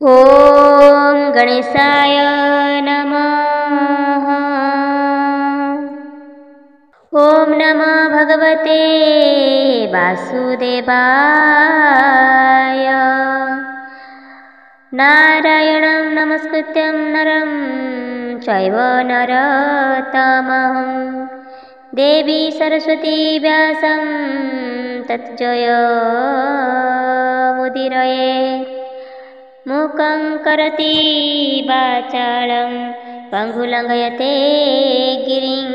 ॐ गणेशाय नमः। ॐ नमो भगवते वासुदेवाय। नारायणं नमस्कृत्यं नरं चैव नरोत्तमं देवी सरस्वती व्यासं तत्जयमुदीरये। मूकं करोति वाचालं पङ्गुलङ्घयते गिरिं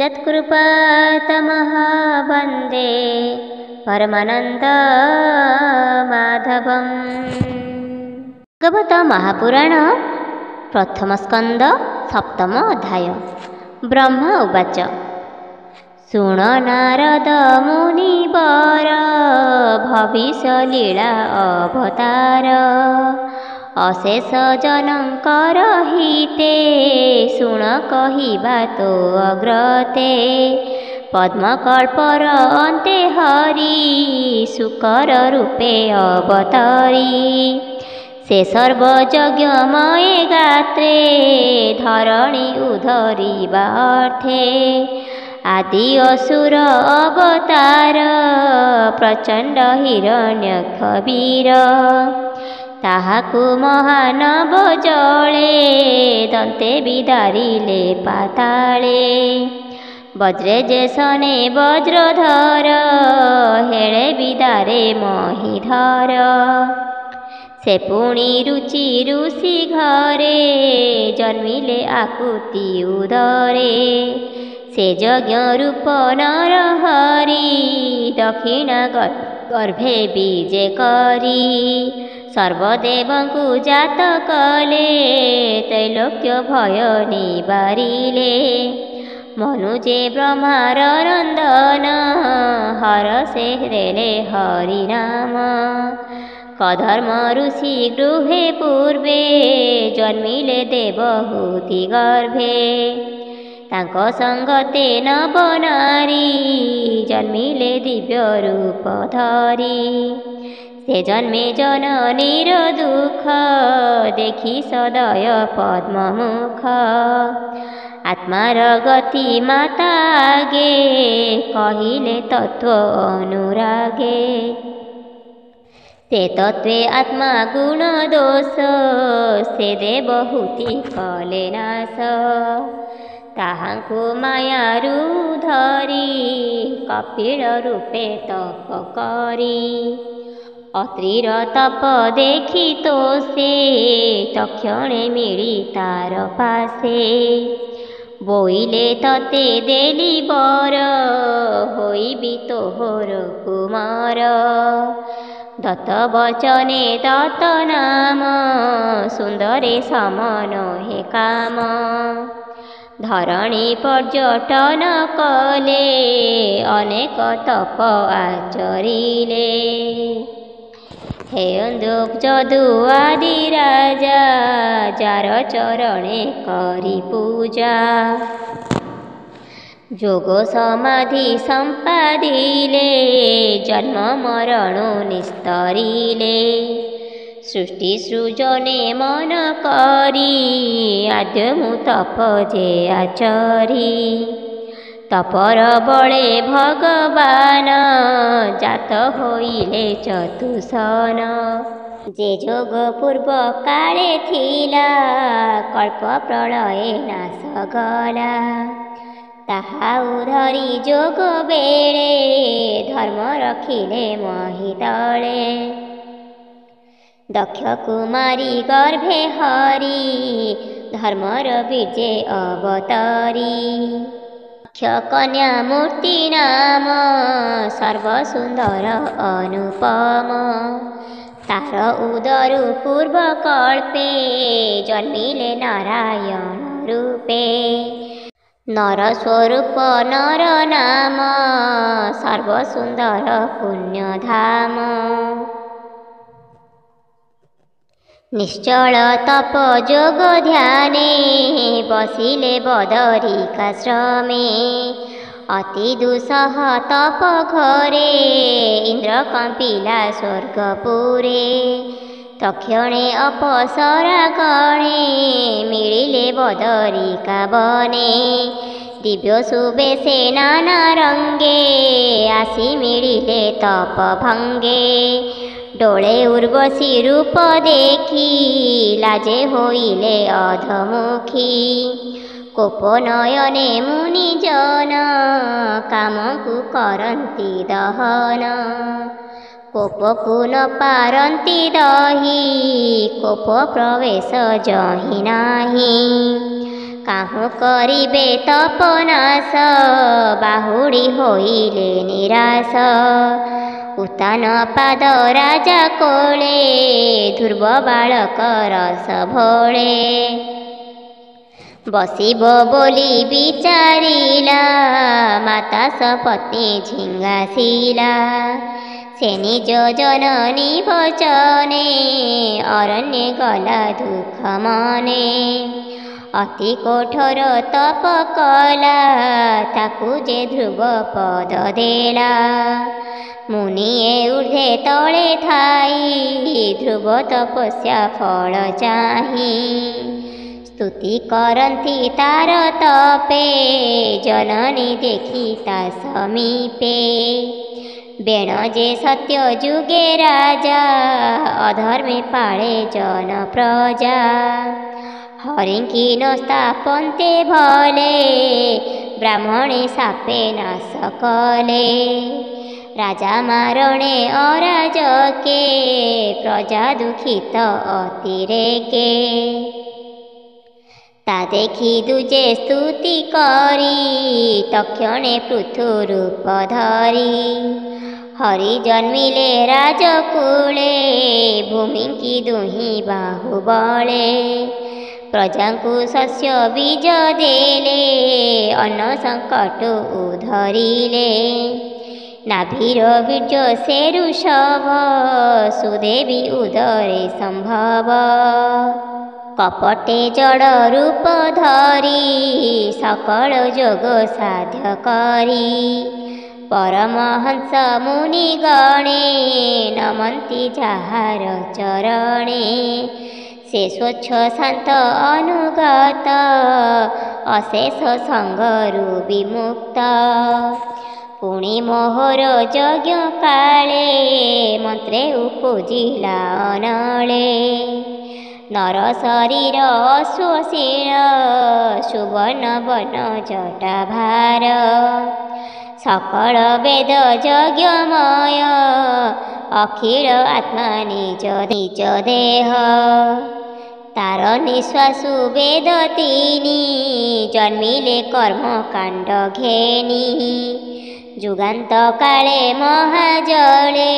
यत्कृपातमहावन्दे परमानन्दमाधवम्। भागवत महापुराण प्रथम स्कंद सप्तम अध्याय। ब्रह्मा उवाच शृण नारद मुनिवर भविष्य लीला अवतार अशेष जनकर हिते शृण कहिबा तो अग्रते पद्मकल्पर अन्ते हरि शुकर रूपे अवतरी से सर्वयज्ञमय गात्रे धरणी उधरिबार्थे आदि असुर अवतार प्रचंड हिरण्यक्ष वीर ताहाकु महानव जले दन्ते विदारिले पाताले वज्रे जेसने वज्रधर हेळे विदारे महिधर से पुणी रुचि ऋषि घरे जन्मिले आकुति उदरे से यज्ञ रूप नर हरि दक्षिण गर्भे बीजे करी सर्वदेवଙ୍କୁ जात कले त्रैलोक्य भय निबारिले मनुजे ब्रह्मार नंदन हरसे हृले हरि नाम कधर्म ऋषि गृहे पूर्वे जन्मिले देवहूति गर्भे तांको संगते नव नारी जन्मिले दिव्य रूप धरी से जन्मे जननीर दुख देखी सदय पद्ममुख आत्मार गति माता गे कहिले तत्व अनुरागे ते तत्वे आत्मा गुण दोष से देवहूति कले नाश ताहांकु मायारु धरी कपिल रूपे तप करी अत्रिर तप देखी तो से तक्षणे मिली तार पासे बोइले तते देली बर होइबि तोहर कुमार दत्त वचने दत्त नाम सुंदरे समन हे काम धरणी पर्यटन कले अनेक तप आचरिले हे जदु आदि राजा जार चरणे करी पूजा जोग समाधि संपादिले जन्म मरण निस्तरिले सृष्टि सृजने मन करी आद्यमु तप जे आचरी तपर बळे भगवान जात होइले चतुसन जे जोग पूर्व काले थिला कल्प प्रलय नाश गला ताहा उधरी जोग बेळे धर्म रखिले महितळे दक्ष कुमारी गर्भे हरि धर्मर बीजे अवतरी दक्ष कन्या मूर्ति नाम सर्वसुंदर अनुपम तार उदरु पूर्व कल्पे जन्मिले नारायण रूपे नर स्वरूप नर नाम सर्वसुंदर पुण्यधाम निश्चल तप जोग ध्याने बसिले बदरिकाश्रमे अति दुसह तप घरे इंद्र कंपिला स्वर्गपुरे ତକ୍ଷଣେ ଅପସରା ଗଣେ ମିଳିଲେ ବଦରିକା ବନେ। ଦିବ୍ୟ ସୁବେଶେ ନାନା ରଙ୍ଗେ ଆସି ମିଳିଲେ ତପଭଙ୍ଗେ। ଡୋଳେ ଉର୍ବଶୀ ରୂପ ଦେଖି ଲାଜେ ହୋଇଲେ ଅଧମୁଖୀ। କୋପ ନୟନେ ମୁନିଜନ କାମକୁ କରନ୍ତି ଦହନ। କୋପକୁ ନ ପାରନ୍ତି ଦହି କୋପ ପ୍ରବେଶ ଯହିଁ ନାହିଁ। କାହୁଁ କରିବେ ତପନାଶ ବାହୁଡ଼ି ହୋଇଲେ ନିରାଶ। ଉତ୍ତାନ ପାଦ ରାଜା କୋଳେ ଧ୍ରୁବ ବାଳକ ରସ ଭୋଳେ। ବସିବ ବୋଲି ବିଚାରିଲା ମାତା ସପତ୍ନୀ ଝିଙ୍ଗାସିଲା। ସେ ନିଜ ଜନନୀ ବଚନେ ଅରଣ୍ୟ ଗଲା ଦୁଃଖ ମନେ। ଅତି କଠୋର ତପ କଲା ତାକୁ ଯେ ଧ୍ରୁବ ପଦ ଦେଲା। ମୁନିଏ ଊର୍ଦ୍ଧ୍ୱେ ତଳେ ଥାଇ ଧ୍ରୁବ ତପସ୍ୟା ଫଳ ଚାହିଁ। ସ୍ତୁତି କରନ୍ତି ତାର ତପେ ଜନନୀ ଦେଖି ତା ସମୀପେ। ବେଣ ଯେ ସତ୍ୟ ଯୁଗେ ରାଜା ଅଧର୍ମେ ପାଳେ ଜନ ପ୍ରଜା। ହରିଙ୍କି ନ ସ୍ଥାପନ୍ତେ ଭଲେ ବ୍ରାହ୍ମଣେ ସାପେ ନାଶ କଲେ। ରାଜା ମାରଣେ ଅରାଜକେ ପ୍ରଜା ଦୁଃଖିତ ଅତିରେକେ। ତା ଦେଖି ଦୁଜେ ସ୍ତୁତି କରି ତକ୍ଷଣେ ପୃଥୁ ରୂପ ଧରି। ହରି ଜନ୍ମିଲେ ରାଜକୁଳେ ଭୂମିଙ୍କି ଦୁହିଁ ବାହୁବଳେ। ପ୍ରଜାଙ୍କୁ ଶସ୍ୟ ବୀଜ ଦେଲେ ଅନ୍ନ ସଙ୍କଟ ଉଧରିଲେ। ନାଭିର ବୀର୍ଯ୍ୟ ସେ ଋଷଭ ସୁଦେବୀ ଉଦରେ ସମ୍ଭବ। କପଟେ ଜଡ଼ ରୂପ ଧରି ସକଳ ଯୋଗ ସାଧ୍ୟ କରି। ପରମହଂସ ମୁନି ଗଣେ ନମନ୍ତି ଯାହାର ଚରଣେ। ସେ ସ୍ୱଚ୍ଛ ଶାନ୍ତ ଅନୁଗତ ଅଶେଷ ସଙ୍ଗରୁ ବିମୁକ୍ତ। ପୁଣି ମୋହର ଯଜ୍ଞ କାଳେ ମନ୍ତ୍ରେ ଉପଜିଲା ଅନଳେ। ନର ଶରୀର ଅଶ୍ୱଶୀଳ ସୁବର୍ଣ୍ଣ ବର୍ଣ୍ଣ ଜଟା ଭାର। ସକଳ ବେଦ ଯଜ୍ଞମୟ ଅଖିଳ ଆତ୍ମା ନିଜ ନିଜ ଦେହ। ତାର ନିଶ୍ୱାସୁ ବେଦ ତିନି ଜନ୍ମିଲେ କର୍ମକାଣ୍ଡ ଘେନି। ଯୁଗାନ୍ତ କାଳେ ମହାଜଳେ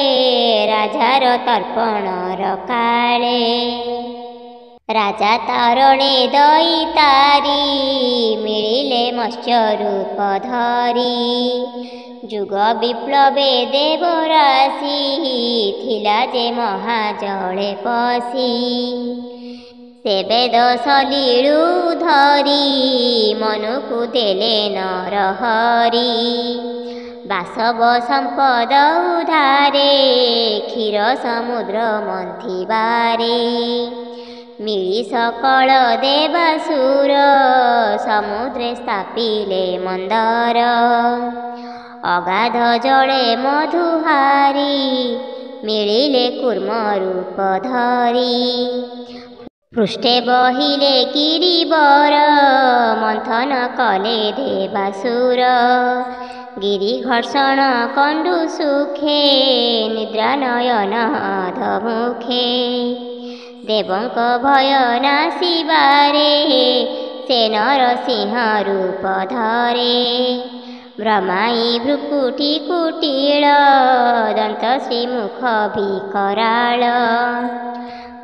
ରାଜାର ତର୍ପଣର କାଳେ। ରାଜା ତାରଣେ ଦଇତାରି ମିଳିଲେ ମତ୍ସ୍ୟ ରୂପ ଧରି। ଯୁଗ ବିପ୍ଳବେ ଦେବରାଶି ଥିଲା ଯେ ମହାଜଳେ ପଶି। ସେ ବେଦ ସଲିଳୁ ଧରି ମନୁକୁ ଦେଲେ ନରହରି। ବାସବ ସମ୍ପଦ ଉଧାରେ କ୍ଷୀର ସମୁଦ୍ର ମନ୍ଥିବାରେ। ମିଳି ସକଳ ଦେବାସୁର ସମୁଦ୍ରେ ସ୍ଥାପିଲେ ମନ୍ଦର। ଅଗାଧ ଜଳେ ମଧୁହାରି ମିଳିଲେ କୁର୍ମ ରୂପ ଧରି। ପୃଷ୍ଠେ ବହିଲେ ଗିରିବର ମନ୍ଥନ କଲେ ଦେବାସୁର। ଗିରି ଘର୍ଷଣ କଣ୍ଡୁ ସୁଖେ ନିଦ୍ରା ନୟନ ଅଧମୁଖେ। ଦେବଙ୍କ ଭୟ ନାସିବାରେ ସେ ନରସିଂହ ରୂପ ଧରେ। ବ୍ରହ୍ମାଇ ଭ୍ରୁକୁଟି କୁଟିଳ ଦନ୍ତ ଶ୍ରୀମୁଖ ବିକରାଳ।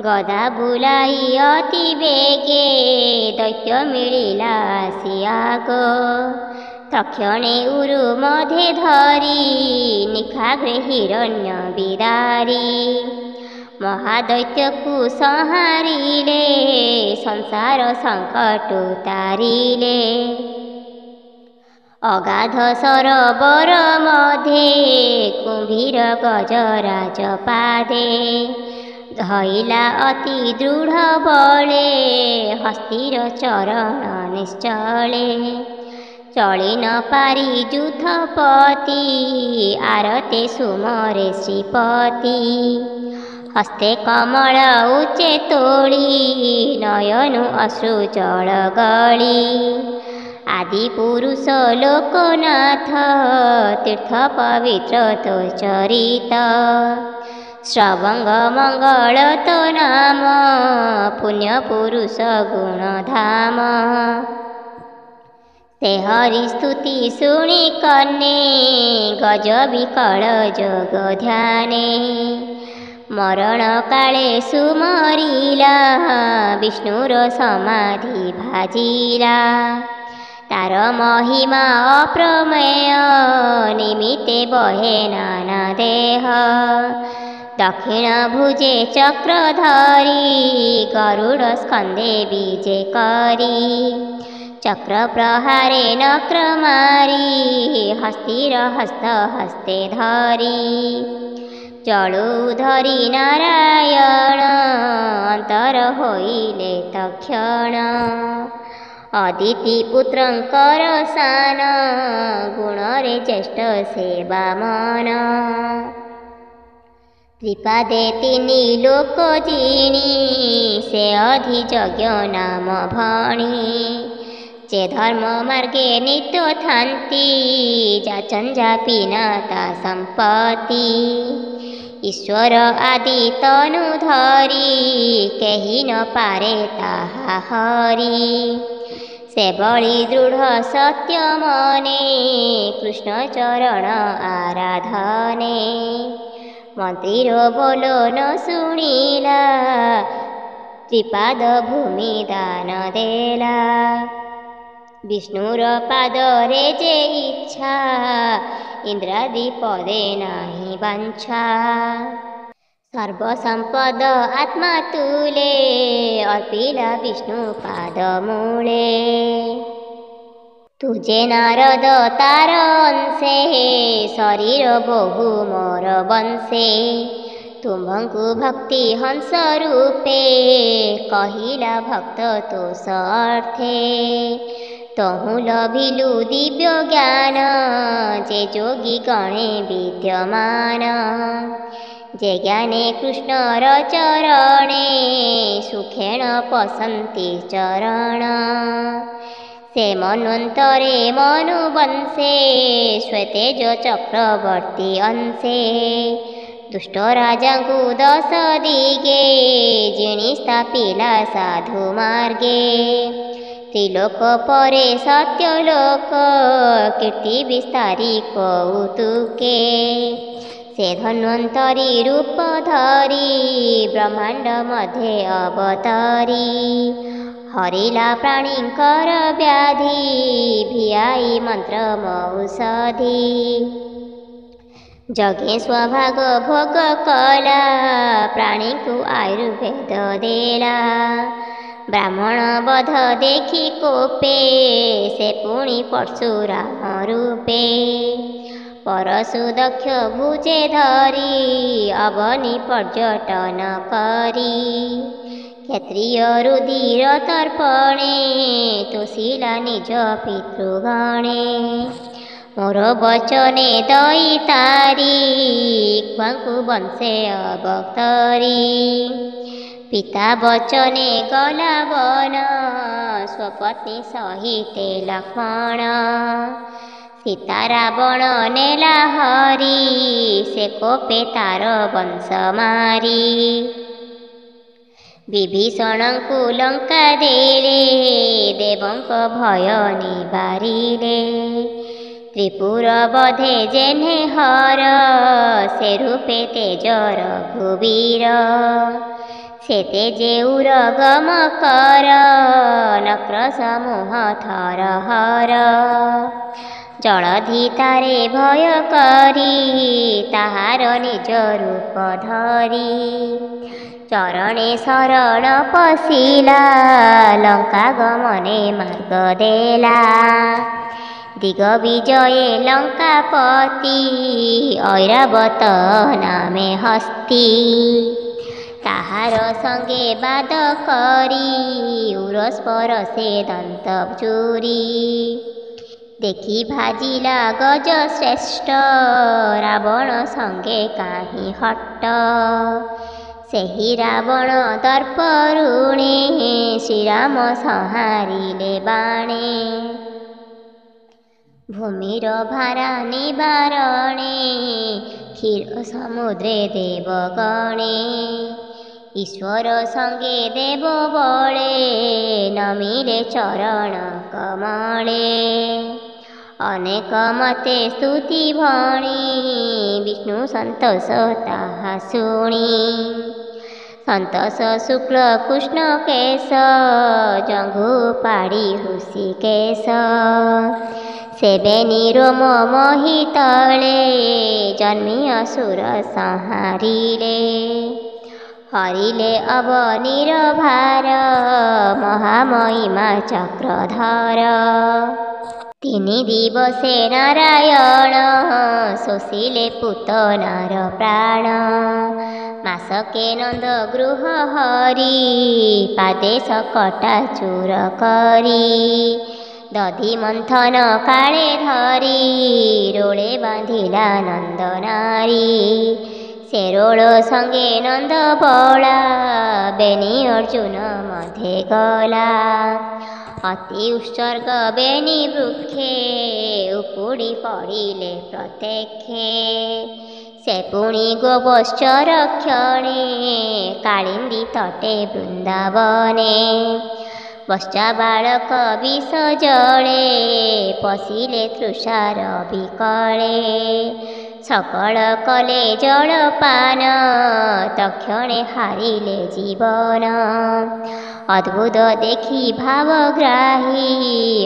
ଗଦା ବୁଲାଇ ଅତି ବେଗେ ଦୈତ୍ୟ ମିଳିଲା ଆସି ଆଗ। ତକ୍ଷଣେ ଉରୁ ମଧେ ଧରି ନିଖାଗ୍ରେ ହିରଣ୍ୟ ବିଦାରି। ମହାଦୈତ୍ୟକୁ ସଂହାରିଲେ ସଂସାର ସଙ୍କଟ ତାରିଲେ। ଅଗାଧ ସରୋବର ମଧ୍ୟେ କୁମ୍ଭୀର ଗଜରାଜ ପାଦେ। ଧଇଲା ଅତି ଦୃଢ଼ ବଳେ ହସ୍ତିର ଚରଣ ନିଶ୍ଚଳେ। ଚଳି ନ ପାରି ଯୁଦ୍ଧପତି ଆରତେ ସୁମରେ ଶ୍ରୀପତି। ହସ୍ତେ କମଳ ଉଚ୍ଚେ ତୋଳି ନୟନୁ ଅଶ୍ରୁ ଜଳ ଗଳି। ଆଦି ପୁରୁଷ ଲୋକନାଥ ତୀର୍ଥ ପବିତ୍ର ତୋ ଚରିତ। ଶ୍ରବଙ୍ଗ ମଙ୍ଗଳ ତୋ ନାମ ପୁଣ୍ୟ ପୁରୁଷ ଗୁଣଧାମ। ସେ ହରି ସ୍ତୁତି ଶୁଣି କର୍ଣ୍ଣେ ଗଜ ବିକଳ ଯୋଗ ଧ୍ୟାନେ। ମରଣ କାଳେ ସୁମରିଲା ବିଷ୍ଣୁର ସମାଧି ଭାଜିଲା। ତାର ମହିମା ଅପ୍ରମେୟ ନିମିତ୍ତେ ବହେ ନାନା ଦେହ। ଦକ୍ଷିଣ ଭୁଜେ ଚକ୍ର ଧରି ଗରୁଡ଼ ସ୍କନ୍ଧେ ବିଜେ କରି। ଚକ୍ର ପ୍ରହାରେ ନକ୍ର ମାରି ହସ୍ତିର ହସ୍ତ ହସ୍ତେ ଧରି। ଜଳୁ ଧରି ନାରାୟଣ ଅନ୍ତର ହୋଇଲେ ତକ୍ଷଣ। ଅଦିତି ପୁତ୍ରଙ୍କର ସାନ ଗୁଣରେ ଜ୍ୟେଷ୍ଠ ସେ ବାମନ। ତ୍ରିପାଦେ ତିନି ଲୋକ ଜିଣି ସେ ଅଧିଯଜ୍ଞ ନାମ ଭଣି। ଯେ ଧର୍ମ ମାର୍ଗେ ନିତ୍ୟ ଥାନ୍ତି ଯାଚନ୍ ଯାପିନା ତା ସମ୍ପତ୍ତି। ଈଶ୍ୱର ଆଦି ତନୁ ଧରି କେହି ନ ପାରେ ତାହା ହରି। ସେଭଳି ଦୃଢ଼ ସତ୍ୟ ମନେ କୃଷ୍ଣ ଚରଣ ଆରାଧନେ। ମନ୍ଦିର ବୋଲ ନ ଶୁଣିଲା ତ୍ରିପାଦ ଭୂମି ଦାନ ଦେଲା। ବିଷ୍ଣୁର ପାଦରେ ଯେ ଇଚ୍ଛା ଇନ୍ଦ୍ରାଦି ପଦେ ନାହିଁ ବାଞ୍ଛା। ସର୍ବସମ୍ପଦ ଆତ୍ମା ତୁଲେ ଅର୍ପିଲା ବିଷ୍ଣୁ ପାଦ ମୂଳେ। ତୁଜେ ନାରଦ ତାର ଅଂଶେ ଶରୀର ବହୁ ମୋର ବଂଶେ। ତୁମ୍ଭଙ୍କୁ ଭକ୍ତି ହଂସ ରୂପେ କହିଲା ଭକ୍ତ ତୋଷ ଅର୍ଥେ। ତହୁଁ ଲଭିଲୁ ଦିବ୍ୟ ଜ୍ଞାନ ଯେ ଯୋଗୀ ଗଣେ ବିଦ୍ୟମାନ। ଯେ ଜ୍ଞାନେ କୃଷ୍ଣର ଚରଣେ ସୁଖେଣ ପଶନ୍ତି ଚରଣ। ସେ ମନ୍ୱନ୍ତରେ ମନୁ ବଂଶେ ଶ୍ୱେତେଜ ଚକ୍ରବର୍ତ୍ତୀ ଅଂଶେ। ଦୁଷ୍ଟ ରାଜାଙ୍କୁ ଦଶ ଦିଗେ ଜିଣି ସ୍ଥାପିଲା ସାଧୁ ମାର୍ଗେ। ତ୍ରିଲୋକ ପରେ ସତ୍ୟଲୋକ କୀର୍ତ୍ତି ବିସ୍ତାରି କୌତୁକେ। ସେ ଧନ୍ୱନ୍ତରୀ ରୂପ ଧରି ବ୍ରହ୍ମାଣ୍ଡ ମଧ୍ୟେ ଅବତରି। ହରିଲା ପ୍ରାଣୀଙ୍କର ବ୍ୟାଧି ଭିଆଇ ମନ୍ତ୍ର ମୌଷଧି। ଯଜ୍ଞେ ସ୍ୱଭାଗ ଭୋଗ କଲା ପ୍ରାଣୀଙ୍କୁ ଆୟୁର୍ବେଦ ଦେଲା। ବ୍ରାହ୍ମଣ ବଧ ଦେଖି କୋପେ ସେ ପୁଣି ପରଶୁରାମ ରୂପେ। ପରଶୁ ଦକ୍ଷ ଭୁଜେ ଧରି ଅବନୀ ପର୍ଯ୍ୟଟନ କରି। କ୍ଷତ୍ରିୟ ରୁଧିର ତର୍ପଣେ ତୋଷିଲା ନିଜ ପିତୃଗଣେ। ମୋର ବଚନେ ଦଇତାରି ଇକ୍ଷ୍ୱାକୁ ବଂଶେ ଅବତରି। ପିତା ବଚନେ ଗଲା ବନ ସ୍ୱପତ୍ନୀ ସହିତେ ଲକ୍ଷ୍ମଣ। ସୀତା ରାବଣ ନେଲା ହରି ସେ କୋପେ ତାର ବଂଶ ମାରି। ବିଭୀଷଣଙ୍କୁ ଲଙ୍କା ଦେଲେ ଦେବଙ୍କ ଭୟ ନିବାରିଲେ। ତ୍ରିପୁର ବଧେ ଯେହ୍ନେ ହର ସେ ରୂପେ ତେଜ ରଘୁବୀର। ସେ ତେଜେ ଉରଗମ କର ନକ୍ର ସମୂହ ଥର ହର। ଜଳଧି ତାରେ ଭୟ କରି ତାହାର ନିଜ ରୂପ ଧରି। ଚରଣେ ଶରଣ ପଶିଲା ଲଙ୍କା ଗମନେ ମାର୍ଗ ଦେଲା। ଦିଗ ବିଜୟେ ଲଙ୍କାପତି ଐରାବତ ନାମେ ହସ୍ତି। ତାହାର ସଙ୍ଗେ ବାଦ କରି ଉରସ୍ପର ସେ ଦନ୍ତ ଚୁରି। ଦେଖି ଭାଜିଲା ଗଜ ଶ୍ରେଷ୍ଠ ରାବଣ ସଙ୍ଗେ କାହିଁ ହଟ। ସେହି ରାବଣ ଦର୍ପରୁଣେ ଶ୍ରୀରାମ ସଂହାରିଲେ ବାଣେ। ଭୂମିର ଭାରା ନିବାରଣେ କ୍ଷୀର ସମୁଦ୍ରେ ଦେବଗଣେ। ଈଶ୍ୱର ସଙ୍ଗେ ଦେବ ବଳେ ନମିଲେ ଚରଣ କମଳେ। ଅନେକ ମତେ ସ୍ତୁତି ଭଣି ବିଷ୍ଣୁ ସନ୍ତୋଷ ତାହା ଶୁଣି। ସନ୍ତୋଷ ଶୁକ୍ଳ କୃଷ୍ଣ କେଶ ଜଙ୍ଘୁ ପାଡ଼ି ହୃଷିକେଶ। ସେବେନି ରୋମ ମହି ତଳେ ଜନ୍ମି ଅସୁର ସଂହାରିଲେ। ହରିଲେ ଅବନୀର ଭାର ମହାମହିମା ଚକ୍ରଧର। ତିନି ଦିବସେ ନାରାୟଣ ଶୋଷିଲେ ପୂତନାର ପ୍ରାଣ। ମାସକେ ନନ୍ଦ ଗୃହ ହରି ପାଦେ ସକଟା ଚୂର କରି। ଦଧି ମନ୍ଥନ କାଳେ ଧରି ରୋଳେ ବାନ୍ଧିଲା ନନ୍ଦ ନାରୀ। ସେ ରୋଳ ସଙ୍ଗେ ନନ୍ଦ ବଳା ବେନି ଅର୍ଜୁନ ମଧ୍ୟେ ଗଲା। ଅତି ଉତ୍ସର୍ଗ ବେନି ବୃକ୍ଷେ ଉପୁଡ଼ି ପଡ଼ିଲେ ପ୍ରତ୍ୟକ୍ଷେ। ସେ ପୁଣି ଗୋବତ୍ସର କ୍ଷଣେ କାଳିନ୍ଦୀ ତଟେ ବୃନ୍ଦାବନେ। ବତ୍ସା ବାଳକ ବିଷ ଜଳେ ପଶିଲେ ତୃଷାର ବିକଳେ। ସକଳ କଲେ ଜଳପାନ ତକ୍ଷଣେ ହାରିଲେ ଜୀବନ। ଅଦ୍ଭୁତ ଦେଖି ଭାବଗ୍ରାହୀ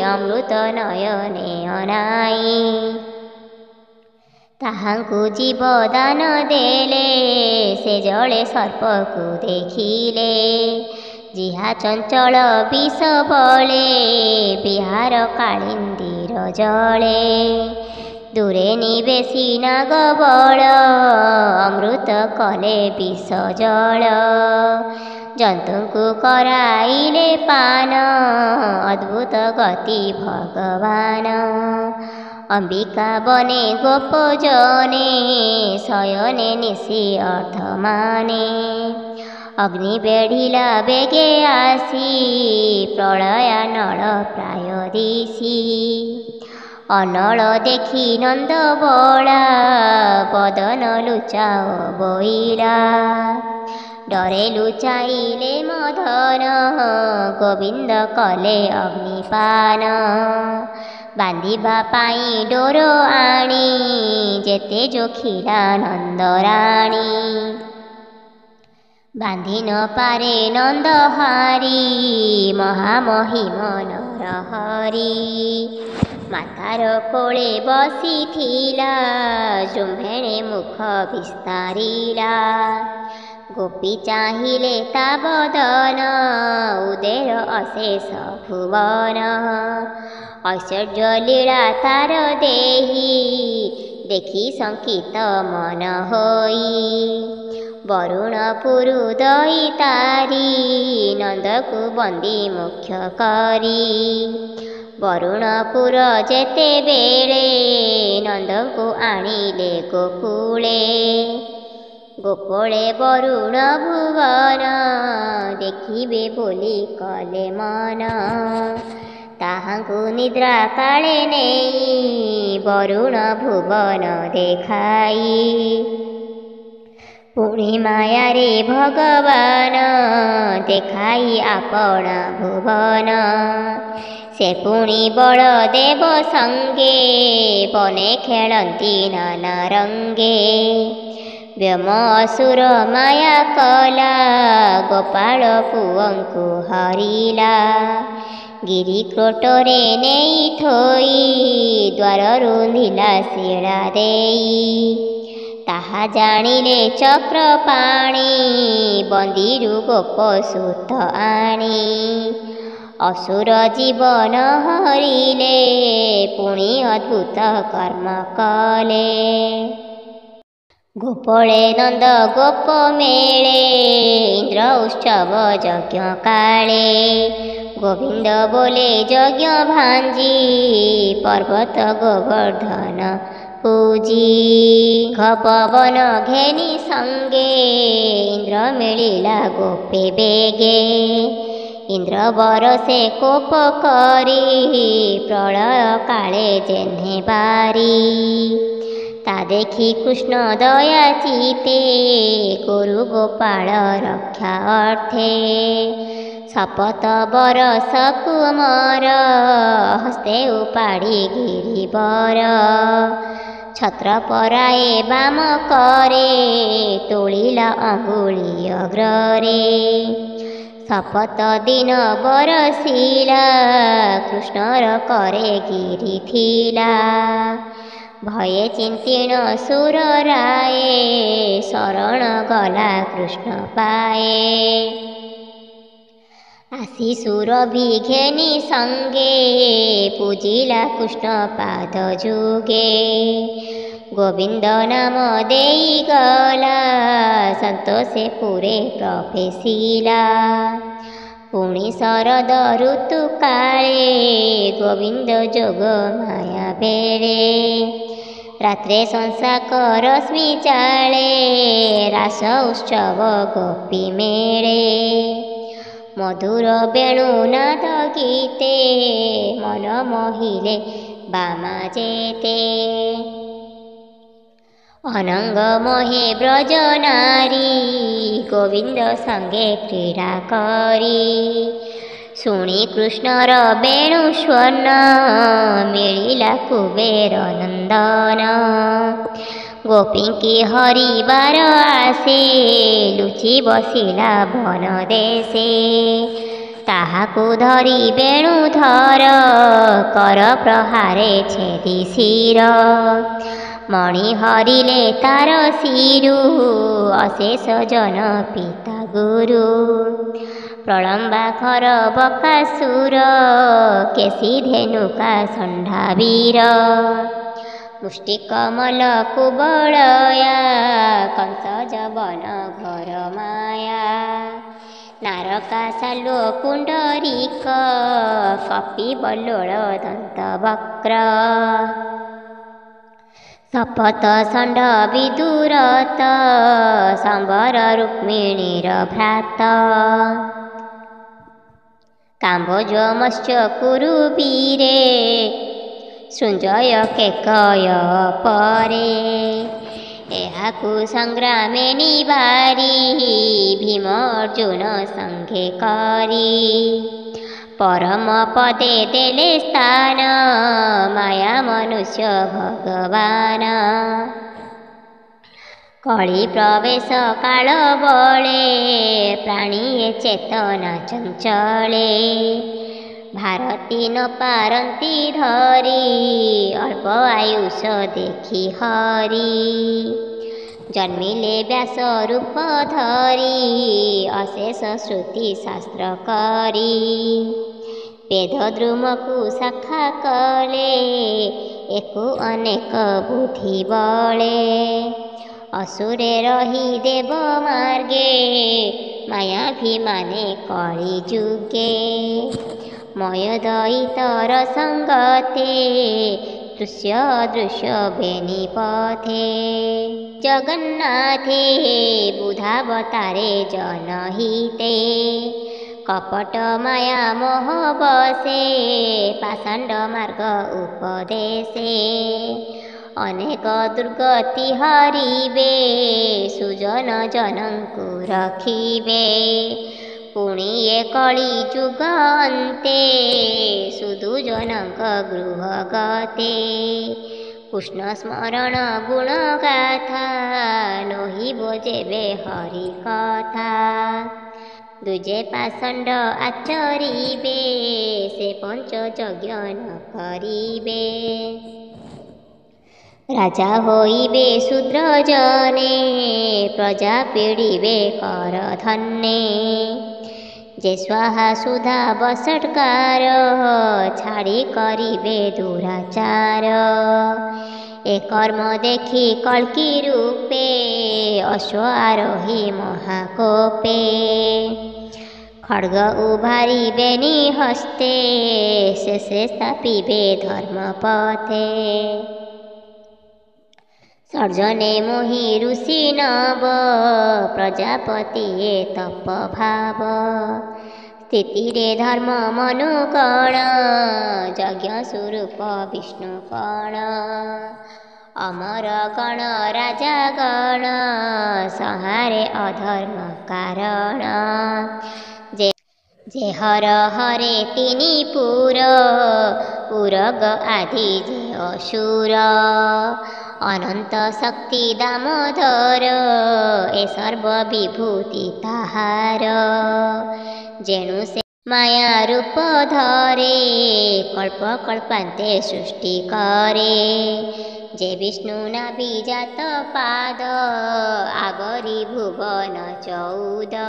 ଅମୃତ ନୟନେ ଅନାଇ। ତାହାଙ୍କୁ ଜୀବଦାନ ଦେଲେ ସେ ଜଳେ ସର୍ପକୁ ଦେଖିଲେ। ଜିହା ଚଞ୍ଚଳ ବିଷ ବଳେ ବିହାର କାଳିନ୍ଦୀର ଜଳେ। ଦୂରେ ନିବେଶି ନାଗ ବଳ ଅମୃତ କଲେ ବିଷ ଜଳ। ଜନ୍ତୁଙ୍କୁ କରାଇଲେ ପାନ ଅଦ୍ଭୁତ ଗତି ଭଗବାନ। ଅମ୍ବିକା ବନେ ଗୋପ ଜନେ ଶୟନେ ନିଶି ଅର୍ଦ୍ଧମାନେ। ଅଗ୍ନି ବେଢ଼ିଲା ବେଗେ ଆସି ପ୍ରଳୟାନଳ ପ୍ରାୟ ଦିଶି। ଅନଳ ଦେଖି ନନ୍ଦ ବଳା ବଦନ ଲୁଚାଅ ବୋଇଲା। ଡରେ ଲୁଚାଇଲେ ମଦନ ଗୋବିନ୍ଦ କଲେ ଅଗ୍ନିପାନ। ବାନ୍ଧିବା ପାଇଁ ଡୋର ଆଣି ଯେତେ ଯୋଖିଲା ନନ୍ଦରାଣୀ। ବାନ୍ଧି ନ ପାରେ ନନ୍ଦ ହାରି ମହାମହିମ ନରହରି। ମାତାର କୋଳେ ବସିଥିଲା ଜୁମ୍ଭେଣେ ମୁଖ ବିସ୍ତାରିଲା। ଗୋପୀ ଚାହିଁଲେ ତା ବଦନ ଉଦେର ଅଶେଷ ଭୁବନ। ଐଶ୍ୱର୍ଯ୍ୟ ଲୀଳା ତାର ଦେହି ଦେଖି ଶଙ୍କିତ ମନ ହୋଇ। ବରୁଣପୁରୁ ଦଇ ତାରି ନନ୍ଦକୁ ବନ୍ଦୀ ମୁଖ୍ୟ କରି। ବରୁଣପୁର ଯେତେବେଳେ ନନ୍ଦଙ୍କୁ ଆଣିଲେ ଗୋକୁଳେ। ଗୋକୁଳେ ବରୁଣ ଭୁବନ ଦେଖିବେ ବୋଲି କଲେ ମନ। ତାହାଙ୍କୁ ନିଦ୍ରା କାଳେ ନେଇ ବରୁଣ ଭୁବନ ଦେଖାଇ। ପୁଣି ମାୟାରେ ଭଗବାନ ଦେଖାଇ ଆପଣା ଭୁବନ। ସେ ପୁଣି ବଳଦେବ ସଙ୍ଗେ ବନେ ଖେଳନ୍ତି ନାନା ରଙ୍ଗେ। ବ୍ୟୋମ ଅସୁର ମାୟା କଲା ଗୋପାଳ ପୁଅଙ୍କୁ ହରିଲା। ଗିରି କ୍ରୋଟରେ ନେଇ ଥୋଇ ଦ୍ୱାର ରୁନ୍ଧିଲା ଶିଳା ଦେଇ। ତାହା ଜାଣିଲେ ଚକ୍ରପାଣି ବନ୍ଦୀରୁ ଗୋପ ସୁତ ଆଣି। ଅସୁର ଜୀବନ ହରିଲେ ପୁଣି ଅଦ୍ଭୁତ କର୍ମ କଲେ। ଗୋପଳେ ନନ୍ଦ ଗୋପ ମେଳେ ଇନ୍ଦ୍ର ଉତ୍ସବ ଯଜ୍ଞ କାଳେ ଗୋବିନ୍ଦ ବୋଲେ ଯଜ୍ଞ ଭାଞ୍ଜି ପର୍ବତ ଗୋବର୍ଦ୍ଧନ ପୂଜି ପବନ ଘେନି ସଙ୍ଗେ ଇନ୍ଦ୍ର ମିଳିଲା ଗୋପେ ବେଗେ ଇନ୍ଦ୍ର ବରସେ କୋପ କରି ପ୍ରଳୟ କାଳେ ଯେହ୍ନେ ବାରି ତା ଦେଖି କୃଷ୍ଣ ଦୟା ଚିତେ ଗୁରୁ ଗୋପାଳ ରକ୍ଷା ଅର୍ଥେ ଶପଥ ବରଷ କୁମର ହସ୍ତେ ଉପାଡ଼ି ଗିରିବର ଛତ୍ର ପରାଏ ବାମ କରେ ତୋଳିଲା ଅଙ୍ଗୁଳି ଅଗ୍ରରେ ଶପଥ ଦିନ ବରସିଲା କୃଷ୍ଣର କରେ ଗିରି ଥିଲା ଭୟେ ଚିନ୍ତିଣ ସୁର ରାଏ ଶରଣ ଗଲା କୃଷ୍ଣ ପାଏ ଆସି ସୁରଭି ଘେନି ସଙ୍ଗେ ପୂଜିଲା କୃଷ୍ଣ ପାଦ ଯୁଗେ ଗୋବିନ୍ଦ ନାମ ଦେଇଗଲା ସନ୍ତୋଷେ ପୁରେ ପ୍ରବେଶିଲା ପୁଣି ଶରଦ ଋତୁ କାଳେ ଗୋବିନ୍ଦ ଯୋଗ ମାୟା ବେଳେ ରାତ୍ରେ ସଂସାକ ରଶ୍ମି ଚାଳେ ରାସ ଉତ୍ସବ ଗୋପୀ ମେଳେ ମଧୁର ବେଣୁନାଦ ଗୀତେ ମନ ମୋହିଲେ ବାମା ଯେତେ ଅନଙ୍ଗ ମୋହେ ବ୍ରଜ ନାରୀ ଗୋବିନ୍ଦ ସଙ୍ଗେ କ୍ରୀଡ଼ା କରି ଶୁଣି କୃଷ୍ଣର ବେଣୁ ସ୍ୱନ ମିଳିଲା କୁବେର ନନ୍ଦନ ଗୋପୀଙ୍କି ହରିବାର ଆସେ ଲୁଚି ବସିଲା ବନ ଦେଶେ ତାହାକୁ ଧରି ବେଣୁ ଧର କର ପ୍ରହାରେ ଛେଦି ଶିର ମଣି ହରିଲେ ତାର ଶିରୁ ଅଶେଷ ଜନ ପିତା ଗୁରୁ ପ୍ରଳମ୍ବାଖର ବକାସୁର କେଶୀ ଧେନୁକା ଷଣ୍ଢାବୀର ମୁଷ୍ଟିକମଲ କୁବଳୟା କଂସ ଜବନ ଘର ମାୟା ନାରକା ସାଲୁ ପୁଣ୍ଡରୀକ କପି ବଲ୍ଲୋଳ ଦନ୍ତ ବକ୍ର ଶପଥ ଷଣ୍ଢ ବିଦୁରତ ସମ୍ବର ରୁକ୍ମିଣୀର ଭ୍ରାତ କାମ୍ଭୋଜ ମତ୍ସ୍ୟ କୁରୁ ବୀରେ ସୃଞ୍ଜୟ କେକୟ ପରେ ଏହାକୁ ସଂଗ୍ରାମେ ନିବାରି ଭୀମ ଅର୍ଜୁନ ସଙ୍ଗେ କରି ପରମ ପଦେ ଦେଲେ ସ୍ଥାନ ମାୟା ମନୁଷ୍ୟ ଭଗବାନ କଳି ପ୍ରବେଶ କାଳ ବଳେ ପ୍ରାଣୀଏ ଚେତନା ଚଞ୍ଚଳେ ଭାରତୀ ନ ପାରନ୍ତି ଧରି ଅଳ୍ପ ଆୟୁଷ ଦେଖି ହରି ଜନ୍ମିଲେ ବ୍ୟାସ ରୂପ ଧରି ଅଶେଷ ଶ୍ରୁତି ଶାସ୍ତ୍ର କରି ବେଦ ଦ୍ରୁମକୁ ଶାଖା କଲେ ଏକୁ ଅନେକ ବୁଦ୍ଧି ବଳେ ଅସୁରେ ରହି ଦେବ ମାର୍ଗେ ମାୟାଭିମାନେ କଳି ଯୁଗେ ମୟ ଦଇତର ସଙ୍ଗତେ ଦୃଶ୍ୟ ଅଦୃଶ୍ୟ ବେନି ପଥେ ଜଗନ୍ନାଥେ ବୁଧାବତାରେ ଜନହିତେ କପଟ ମାୟା ମୋହ ବସେ ପାଷାଣ୍ଡ ମାର୍ଗ ଉପଦେଶେ ଅନେକ ଦୁର୍ଗତି ହରିବେ ସୁଜନ ଜନଙ୍କୁ ରଖିବେ ପୁଣି ଏ କଳି ଯୁଗ ଅନ୍ତେ ସୁଦୁଜନଙ୍କ ଗୃହ ଗତେ କୃଷ୍ଣ ସ୍ମରଣ ଗୁଣ ଗାଥା ନହିବ ଯେବେ ହରି କଥା ଦୁଜେ ପାଷଣ୍ଡ ଆଚରିବେ ସେ ପଞ୍ଚ ଯଜ୍ଞ ନ କରିବେ ରାଜା ହୋଇବେ ଶୂଦ୍ର ଜନେ ପ୍ରଜା ପୀଡ଼ିବେ କର ଧନ୍ୟେ ଯେ ସ୍ୱାହା ସୁଧା ବସଟକାର ଛାଡ଼ି କରିବେ ଦୁରାଚାର ଏ କର୍ମ ଦେଖି କଳ୍କି ରୂପେ ଅଶ୍ୱ ଆରୋହୀ ମହାକୋପେ ଖଡ୍ଗ ଉଭାରିବେନି ହସ୍ତେ ଶେଷେ ସ୍ଥାପିବେ ଧର୍ମପଥେ ସର୍ଜନେ ମୋହି ଋଷି ନବ ପ୍ରଜାପତିଏ ତପ ଭାବ ସ୍ଥିତିରେ ଧର୍ମ ମନୁକଣ ଯଜ୍ଞ ସ୍ୱରୂପ ବିଷ୍ଣୁ କଣ ଅମର ଗଣ ରାଜା ଗଣ ସଂହାରେ ଅଧର୍ମ କାରଣ ଯେ ହର ହରେ ତିନି ପୁରଗ ଆଦି ଯେ ଅସୁର ଅନନ୍ତ ଶକ୍ତି ଦାମୋଦର ଏ ସର୍ବ ବିଭୂତି ତାହାର ଯେଣୁ ସେ ମାୟା ରୂପ ଧରେ କଳ୍ପ କଳ୍ପାନ୍ତେ ସୃଷ୍ଟି କରେ ଯେ ବିଷ୍ଣୁ ନାଭି ଜାତ ପାଦ ଆବରି ଭୁବନ 14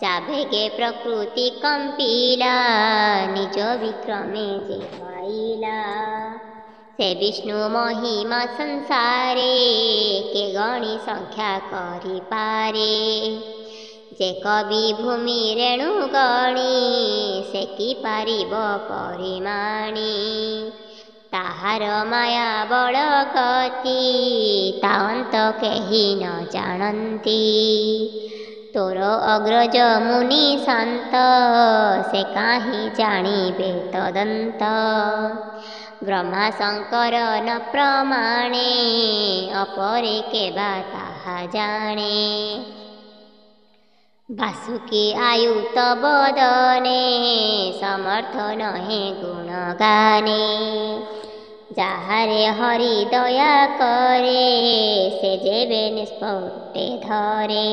ଯାବେଗେ ପ୍ରକୃତି କମ୍ପିଲା ନିଜ ବିକ୍ରମେ ଯେ ପାଇଲା ସେ ବିଷ୍ଣୁ ମହିମା ସଂସାରେ କେ ଗଣି ସଂଖ୍ୟା କରିପାରେ ଯେ କବି ଭୂମି ରେଣୁ ଗଣି ସେ କି ପାରିବ ପରିମାଣି ତାହାର ମାୟା ବଳ ଗତି ତା ଅନ୍ତ କେହି ନ ଜାଣନ୍ତି ତୋର ଅଗ୍ରଜ ମୁନି ଶାନ୍ତ ସେ କାହିଁ ଜାଣିବେ ତଦନ୍ତ ବ୍ରହ୍ମା ଶଙ୍କର ନ ପ୍ରମାଣେ ଅପରେ କେବା ତାହା ଜାଣେ ବାସୁକି ଆୟୁତ ବଦନେ ସମର୍ଥ ନହେ ଗୁଣ ଗାନେ ଯାହାରେ ହରି ଦୟା କରେ ସେ ଯେବେ ନିଷ୍ପଟେ ଧରେ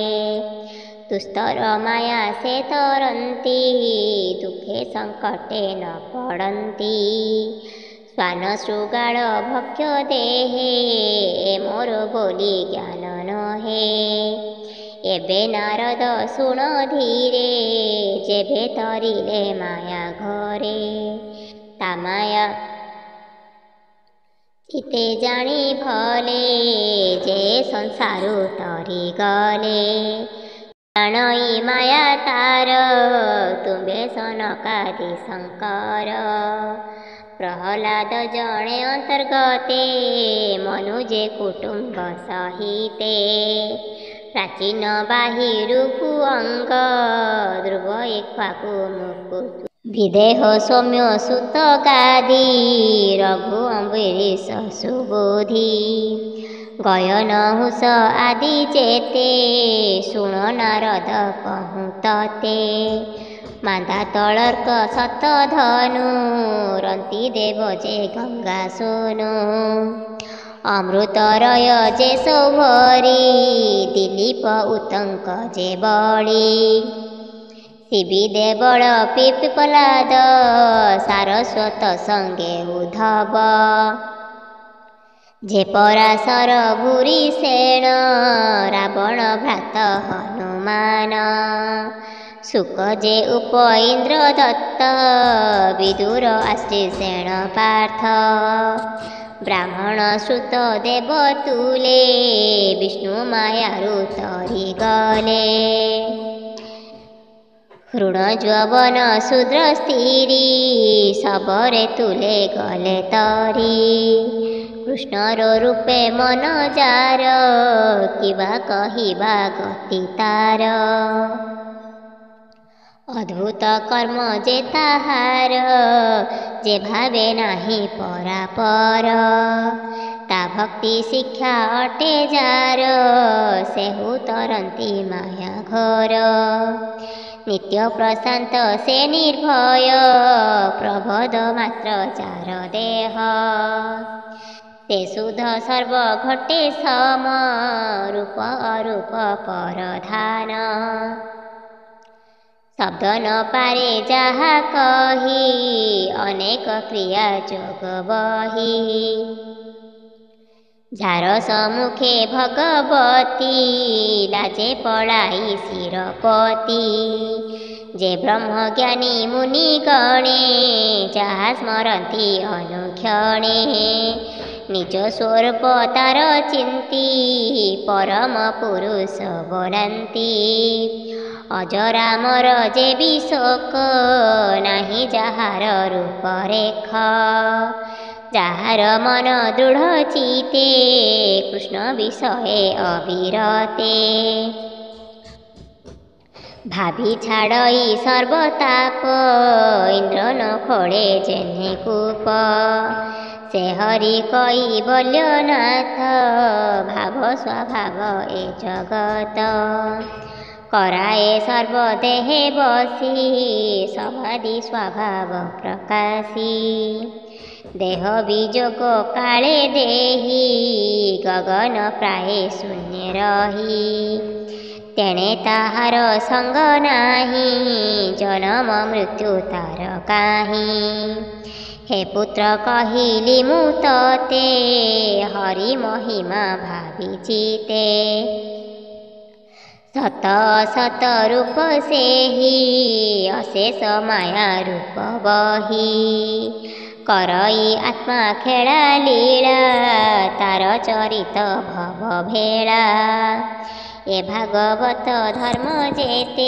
ଦୁସ୍ତର ମାୟା ସେ ତରନ୍ତି ଦୁଃଖେ ସଙ୍କଟେ ନ ପଡ଼ନ୍ତି ଶ୍ୱାନ ଶୃଗାଳ ଭକ୍ଷ୍ୟ ଦେହେ ଏ ମୋର ବୋଲି ଜ୍ଞାନ ନହେ ଏବେ ନାରଦ ଶୁଣ ଧୀରେ ଯେବେ ତରିଲେ ମାୟା ଘରେ ତା ମାୟା ଚିତେ ଜାଣି ଭଲେ ଯେ ସଂସାରୁ ତରିଗଲେ ଜାଣଇ ମାୟା ତାର ତୁମ୍ଭେ ସନକାଦି ଶଙ୍କର ପ୍ରହ୍ଲାଦ ଜଣେ ଅନ୍ତର୍ଗତେ ମନୁଜେ କୁଟୁମ୍ବ ସହିତେ ପ୍ରାଚୀନ ବାହିରୁ ଅଙ୍ଗ ଧ୍ରୁବ ଏକ୍ୱାକୁ ମୁକୁଟ ବିଦେହ ସୌମ୍ୟ ସୁତ ଗାଦି ରଘୁ ଅମ୍ବରୀଶ ସୁବୁଧି ଗୟନ ହୁଷ ଆଦି ଯେତେ ଶୁଣ ନାରଦ କହୁଁ ତତେ ମାନ୍ଦା ତଳର୍କ ଶତ ଧନୁ ରନ୍ତି ଦେବ ଯେ ଗଙ୍ଗା ସୋନୁ ଅମୃତରୟ ଯେ ସୌଭରି ଦିলীପ ଉତ୍ତଙ୍କ ଯେ ବଳି ଶିବି ଦେବଳ ପିପଲାଦ ସାରସ୍ୱତ ସଙ୍ଗେ ଉଦ୍ଧବ ଯେ ପରାଶର ଭୂରି ସେଣ ରାବଣ ଭ୍ରାତ ହନୁମାନ ଶୁକ ଯେ ଉପ ଇନ୍ଦ୍ର ଦତ୍ତ ବିଦୁର ଆଶ୍ରୀ ସେଣ ପାର୍ଥ ବ୍ରାହ୍ମଣ ଶ୍ରୁତ ଦେବ ତୁଲେ ବିଷ୍ଣୁ ମାୟାରୁ ତରିଗଲେ ହୃଣ ଯୌବନ ଶୂଦ୍ର ସ୍ତ୍ରୀ ଶବରେ ତୁଲେ ଗଲେ ତରି କୃଷ୍ଣର ରୂପେ ମନ ଯାର କିବା କହିବା ଗତି ତାର ଅଦ୍ଭୁତ କର୍ମ ଯେ ତାହାର ଯେ ଭାବେ ନାହିଁ ପରାପର ତା ଭକ୍ତି ଶିକ୍ଷା ଅଟେ ଯାର ସେହୁ ତରନ୍ତି ମାୟା ଘର ନିତ୍ୟ ପ୍ରଶାନ୍ତ ସେ ନିର୍ଭୟ ପ୍ରବୋଧ ମାତ୍ର ଯାର ଦେହ ସେ ସୁଧ ସର୍ବ ଘଟେ ସମ ରୂପ ଅରୂପ ପରଧାନ ଶବ୍ଦ ନ ପାରେ ଯାହା କହି ଅନେକ କ୍ରିୟା ଯୋଗ ବହି ଯାର ସମ୍ମୁଖେ ଭଗବତୀ ଲାଜେ ପଳାଇ ଶିରପତି ଯେ ବ୍ରହ୍ମଜ୍ଞାନୀ ମୁନି ଗଣେ ଯାହା ସ୍ମରନ୍ତି ଅନୁକ୍ଷଣେ निज स्वरूप तार चिंती परम पुरुष बोलांती अजरामर जे विशोक नाही जहार रूपरेख जार मन दृढ़ चिते कृष्ण विषये अविरते भाभी छाड़ई सर्वताप इंद्र न खोड़े जेने कूप से हरि कैवल्यनाथ भाव स्वभाव ए जगत कराए सर्वदेहे बसी समाधि स्वभाव प्रकाशी देह विजोग काले देही गगन प्राय शून्य रही तेणे ताहार संग नाही जन्म मृत्यु तार काहीं हे पुत्र कहिली मु तते हरि महिमा भावी चिते सत सत रूप से ही अशेष माया रूप बही करई आत्मा खेला लीला तार चरित भव भेला ए भागवत धर्म जेते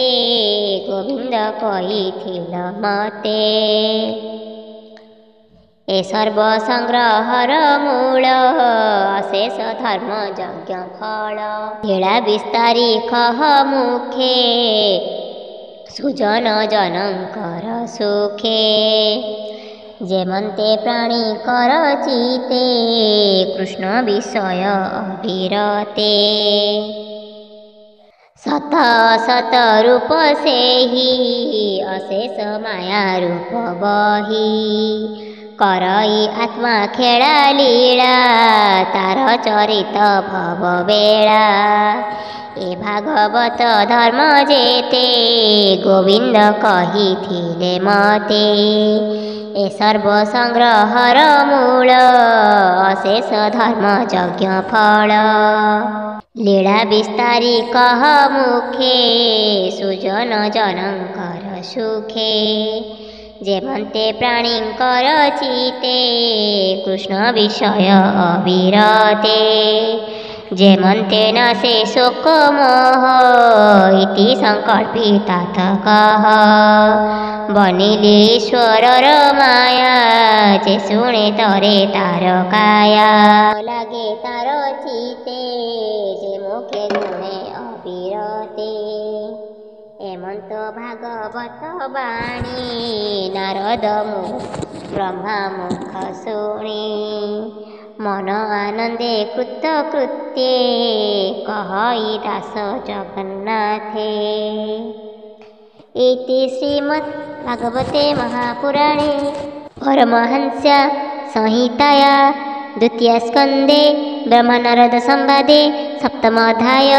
गोविंद कहिथिल मते ए सर्व संग्रहर मूल अशेष धर्म यज्ञ फल लीला विस्तारी कह मुखे सुजन जनकर सुखे जेमंते प्राणी कर चिते कृष्ण विषय अविरते सत सत रूप से ही अशेष माया रूप बही करई आत्मा खेला लीला तार चरित भव बेला ए भागवत धर्म जेते गोविंद कहिथिले मते ए सर्व संग्रहर मूल अशेष धर्म यज्ञ फल लीला विस्तारी कह मुखे सुजन जनकर सुखे जेमंते प्राणींकर चिते कृष्ण विषय अविरते जेमंते न से शोक मोह इति संकल्पितात कह बनिले ईश्वरर माया जे शुणे तरे तार काया लागे तार चिते जे मुखे गुणे अविरते एमंत भागवत बाणी नारद ब्रह्मा मुख शुणी मन आनंदे कृतकृत्ये कहई दास जगन्नाथे इति श्रीमद् भागवते महापुराणे परमहंस्या संहिताया द्वितीय स्कंदे ब्रह्मनारद संवादे सप्तमोऽध्याय।